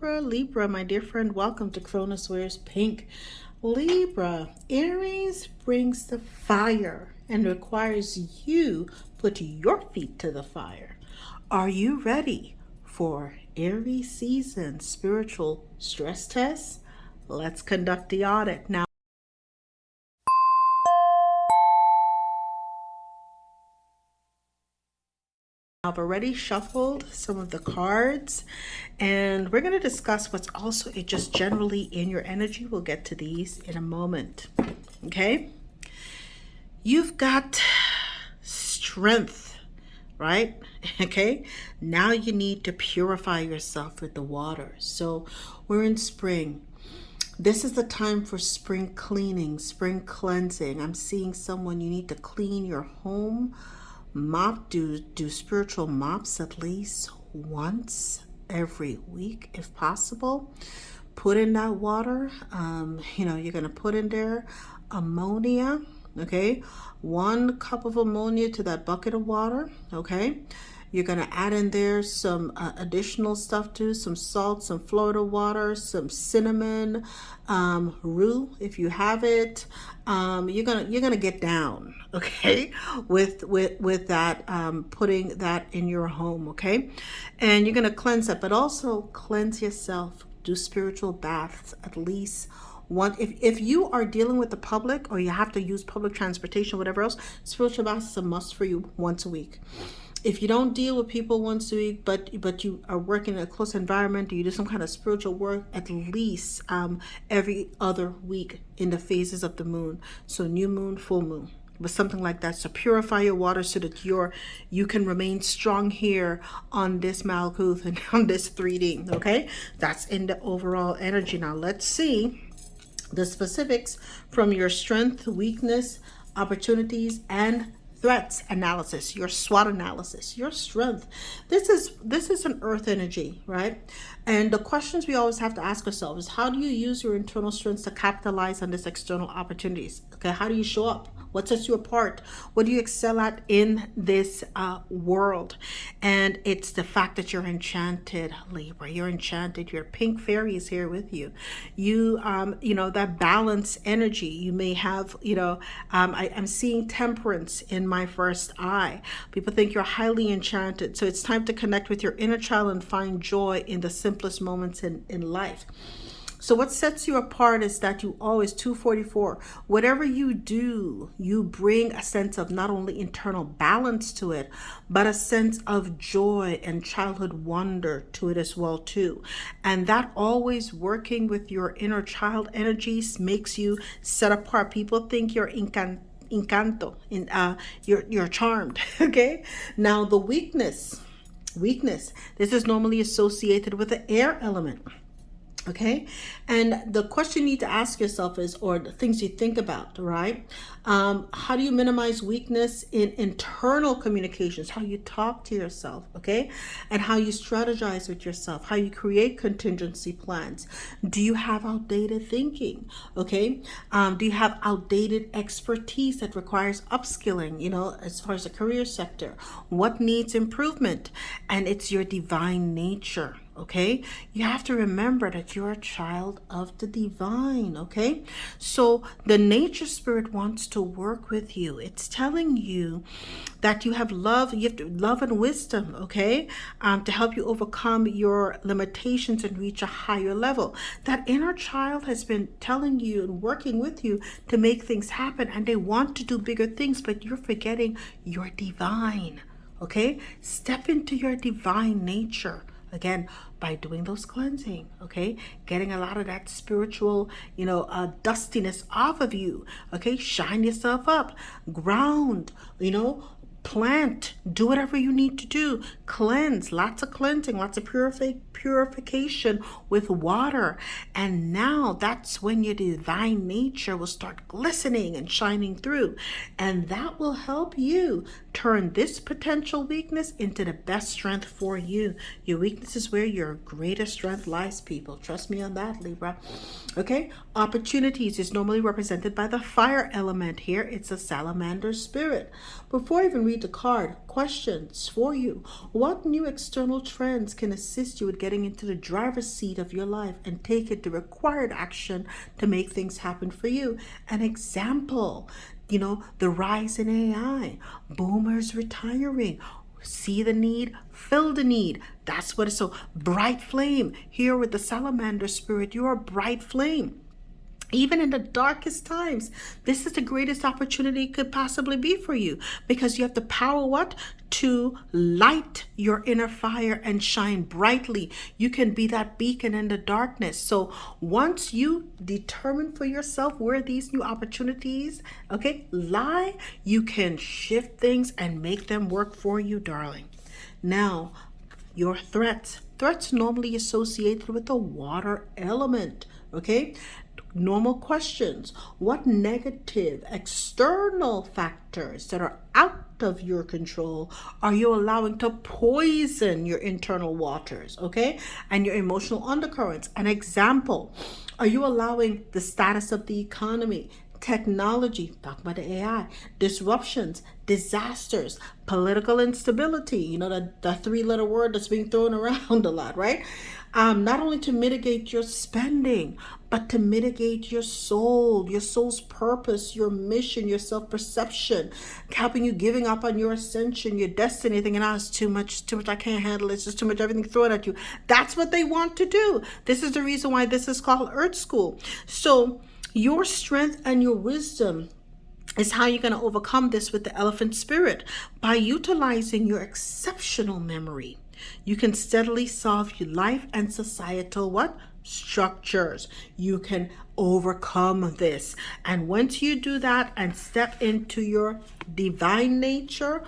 Libra, my dear friend, welcome to Cronus Wears Pink. Libra, Aries brings the fire and requires you put your feet to the fire. Are you ready for Aries season spiritual stress test? Let's conduct the audit. Now, I've already shuffled some of the cards, and we're going to discuss what's also just generally in your energy. We'll get to these in a moment. Okay? You've got strength, right? Okay? Now you need to purify yourself with the water. So we're in spring. This is the time for spring cleaning, spring cleansing. I'm seeing someone, you need to clean your home. Mop, do spiritual mops at least once every week if possible. Put in that water. You're going to put in there ammonia. Okay, 1 cup of ammonia to that bucket of water. Okay, you're going to add in there some additional stuff too, some salt, some Florida water, some cinnamon, rue if you have it. You're gonna get down, okay, with that, putting that in your home, okay, and you're gonna cleanse that, but also cleanse yourself. Do spiritual baths at least one. If you are dealing with the public or you have to use public transportation, whatever else, spiritual baths is a must for you once a week. If you don't deal with people once a week, but you are working in a close environment, or you do some kind of spiritual work, at least every other week in the phases of the moon. So new moon, full moon, but something like that. So purify your water so that you can remain strong here on this Malkuth and on this 3D. Okay, that's in the overall energy. Now let's see the specifics from your strength, weakness, opportunities, and threats analysis, your SWOT analysis, your strength. This is an earth energy, right? And the questions we always have to ask ourselves is, how do you use your internal strengths to capitalize on these external opportunities? Okay, how do you show up? What sets you apart? What do you excel at in this world? And it's the fact that you're enchanted, Libra. You're enchanted. Your pink fairy is here with you. You, that balance energy. You may have, I'm seeing temperance in my first eye. People think you're highly enchanted. So it's time to connect with your inner child and find joy in the simplest moments in life. So what sets you apart is that you always, 244, whatever you do, you bring a sense of not only internal balance to it, but a sense of joy and childhood wonder to it as well too. And that always working with your inner child energies makes you set apart. People think you're encanto, you're charmed. Okay. Now the weakness, this is normally associated with the air element. Okay, and the question you need to ask yourself is, or the things you think about, right? How do you minimize weakness in internal communications? How you talk to yourself, okay? And how you strategize with yourself, how you create contingency plans. Do you have outdated thinking, okay? Do you have outdated expertise that requires upskilling, as far as the career sector? What needs improvement? And it's your divine nature. Okay, you have to remember that you're a child of the divine. Okay, so the nature spirit wants to work with you. It's telling you that you have love, love and wisdom, okay, to help you overcome your limitations and reach a higher level. That inner child has been telling you and working with you to make things happen, and they want to do bigger things, but you're forgetting your divine. Okay, step into your divine nature. Again, by doing those cleansing, okay? Getting a lot of that spiritual, dustiness off of you, okay? Shine yourself up, ground, plant, do whatever you need to do. Cleanse, lots of cleansing, lots of purification with water. And now that's when your divine nature will start glistening and shining through. And that will help you turn this potential weakness into the best strength for you. Your weakness is where your greatest strength lies, people. Trust me on that, Libra. Okay, opportunities is normally represented by the fire element here. It's a salamander spirit. Before I even read read the card. Questions for you. What new external trends can assist you with getting into the driver's seat of your life and take the required action to make things happen for you? An example, the rise in AI, boomers retiring. See the need, fill the need. That's what it's so bright flame. Here with the salamander spirit, you're a bright flame. Even in the darkest times, this is the greatest opportunity it could possibly be for you, because you have the power to light your inner fire and shine brightly. You can be that beacon in the darkness. So once you determine for yourself where these new opportunities, lie, you can shift things and make them work for you, darling. Now, your threats normally associated with the water element, Normal questions. What negative external factors that are out of your control are you allowing to poison your internal waters, and your emotional undercurrents? An example, are you allowing the status of the economy, technology, talk about the AI, disruptions, disasters, political instability, the three-letter word that's being thrown around a lot, right? Not only to mitigate your spending, but to mitigate your soul's purpose, your mission, your self-perception, helping you giving up on your ascension, your destiny, thinking, it's too much, I can't handle it, it's just too much, everything thrown at you. That's what they want to do. This is the reason why this is called Earth School. So your strength and your wisdom is how you're going to overcome this with the elephant spirit. By utilizing your exceptional memory, you can steadily solve your life and societal structures. You can overcome this. And once you do that and step into your divine nature,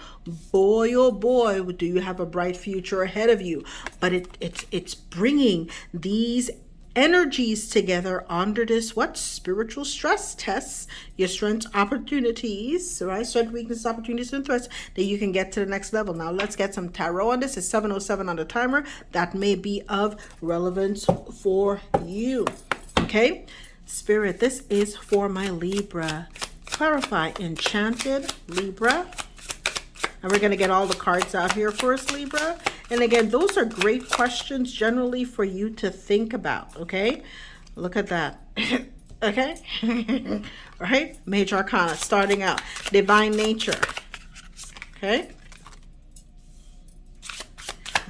boy, oh boy, do you have a bright future ahead of you. But it's bringing these energies together under this spiritual stress tests, your strengths, opportunities, right? Strength, weakness, opportunities, and threats, that you can get to the next level. Now let's get some tarot on this. It's 7:07 on the timer. That may be of relevance for you. Spirit, this is for my Libra. Clarify, enchanted Libra. And we're going to get all the cards out here first, Libra. And again, those are great questions generally for you to think about, Look at that. All right? Major Arcana, starting out. Divine nature.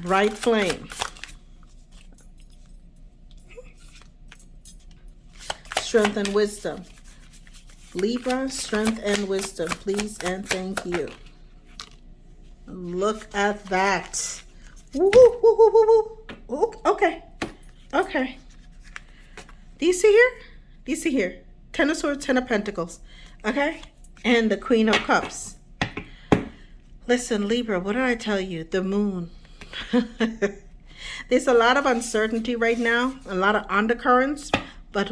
Bright flame. Strength and wisdom. Libra, strength and wisdom, please and thank you. Look at that. Woo, woo, woo, woo, woo, woo. Okay. Do you see here? Ten of Swords, Ten of Pentacles. And the Queen of Cups. Listen, Libra, what did I tell you? The moon. There's a lot of uncertainty right now, a lot of undercurrents, but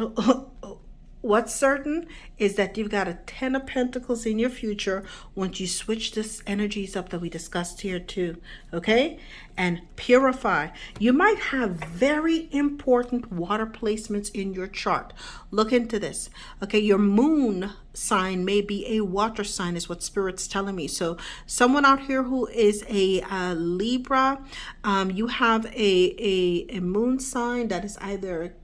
what's certain is that you've got a Ten of Pentacles in your future once you switch this energies up that we discussed here too, and purify. You might have very important water placements in your chart. Look into this. Your moon sign may be a water sign is what Spirit's telling me. So someone out here who is a Libra, you have a moon sign that is either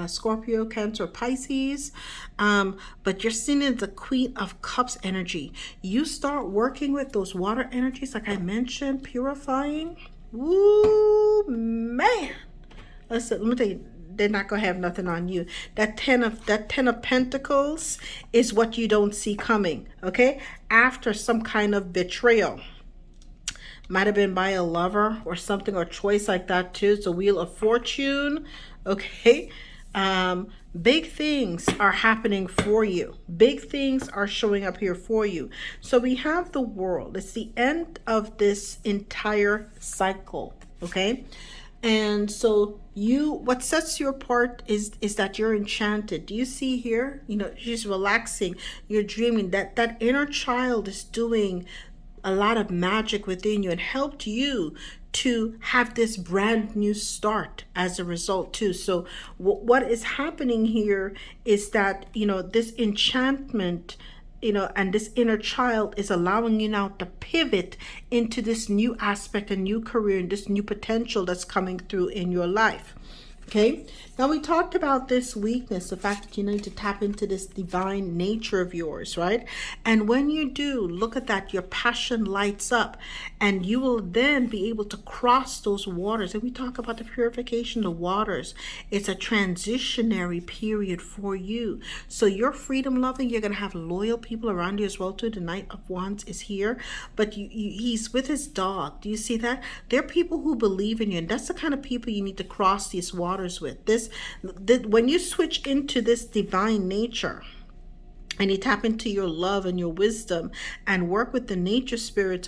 Scorpio, Cancer, Pisces, but you're seeing it the Queen of Cups energy. You start working with those water energies, like I mentioned, purifying. Ooh, man. Listen, let me tell you, they're not gonna have nothing on you. That ten of Pentacles is what you don't see coming. After some kind of betrayal. Might have been by a lover or something, or choice like that too. It's a Wheel of Fortune. Big things are happening for you. Big things are showing up here for you. So we have the World. It's the end of this entire cycle. And so what sets you apart is that you're enchanted. Do you see here? She's relaxing. You're dreaming. That inner child is doing a lot of magic within you and helped you to have this brand new start as a result too. So what is happening here is that, this enchantment and this inner child is allowing you now to pivot into this new aspect, a new career, and this new potential that's coming through in your life. Okay, now we talked about this weakness, the fact that you need to tap into this divine nature of yours, right? And when you do, look at that, your passion lights up, and you will then be able to cross those waters. And we talk about the purification of waters. It's a transitionary period for you. So you're freedom loving. You're going to have loyal people around you as well too. The Knight of Wands is here, but he's with his dog. Do you see that? There are people who believe in you, and that's the kind of people you need to cross these waters with. When you switch into this divine nature and you tap into your love and your wisdom and work with the nature spirits,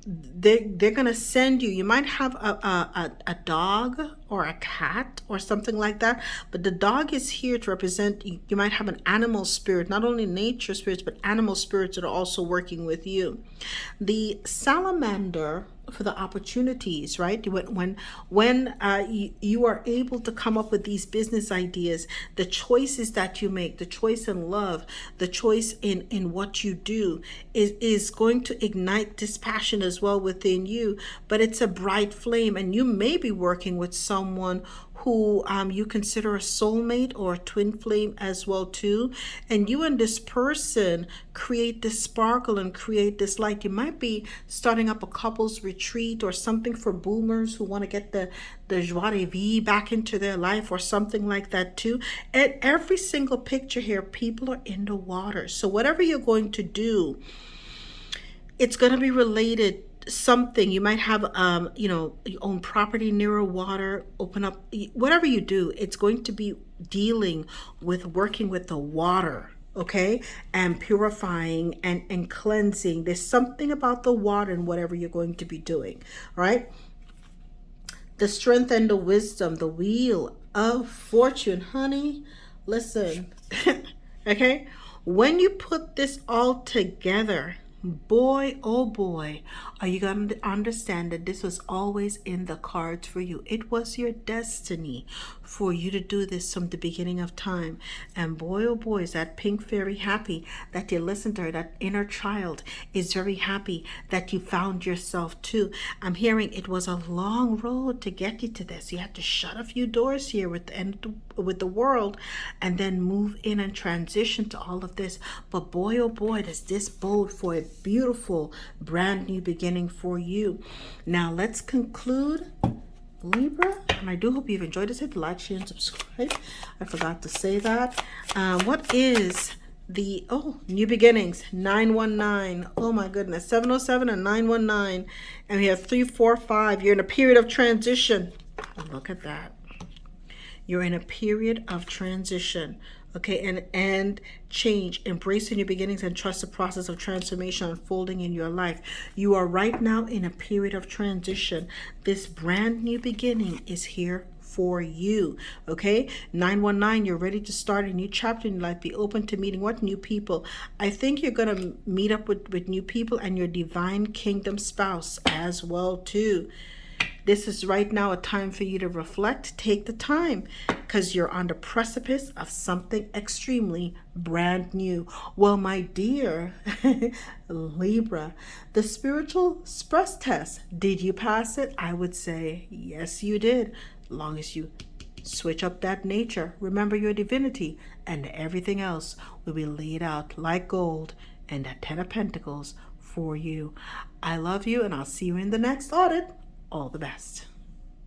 they're going to send you. You might have a dog or a cat or something like that, but the dog is here to represent, you might have an animal spirit, not only nature spirits, but animal spirits that are also working with you. The salamander for the opportunities, right? When you are able to come up with these business ideas, the choices that you make, the choice in love, the choice in what you do is going to ignite this passion as well within you. But it's a bright flame, and you may be working with someone who you consider a soulmate or a twin flame as well too, and you and this person create this sparkle and create this light. You might be starting up a couples retreat or something for boomers who want to get the joie de vivre back into their life or something like that too. And every single picture here, people are in the water. So whatever you're going to do, it's going to be related something. You might have you own property near a water, open up, whatever you do, it's going to be dealing with working with the water, okay, and purifying and cleansing. There's something about the water in whatever you're going to be doing, right? The strength and the wisdom, the wheel of fortune, honey, listen. Okay, when you put this all together, boy, oh boy, are you going to understand that this was always in the cards for you. It was your destiny for you to do this from the beginning of time. And boy, oh boy, is that pink fairy happy that you listened to her. That inner child is very happy that you found yourself too. I'm hearing it was a long road to get you to this. You had to shut a few doors here with the world and then move in and transition to all of this. But boy, oh boy, does this bode for a beautiful brand new beginning for you. Now let's conclude, Libra, and I do hope you've enjoyed this. Hit like, share, and subscribe. I forgot to say that. What is the new beginnings? 919. Oh my goodness, 707 and 919, and we have 345. You're in a period of transition. Look at that. You're in a period of transition, okay, and change, embracing your beginnings and trust the process of transformation unfolding in your life. You are right now in a period of transition. This brand new beginning is here for you, okay? 919, you're ready to start a new chapter in your life. Be open to meeting what new people. I think you're going to meet up with new people and your divine kingdom spouse as well too. This is right now a time for you to reflect. Take the time because you're on the precipice of something extremely brand new. Well, my dear Libra, the spiritual stress test, did you pass it? I would say yes, you did. As long as you switch up that nature, remember your divinity, and everything else will be laid out like gold and that 10 of Pentacles for you. I love you, and I'll see you in the next audit. All the best.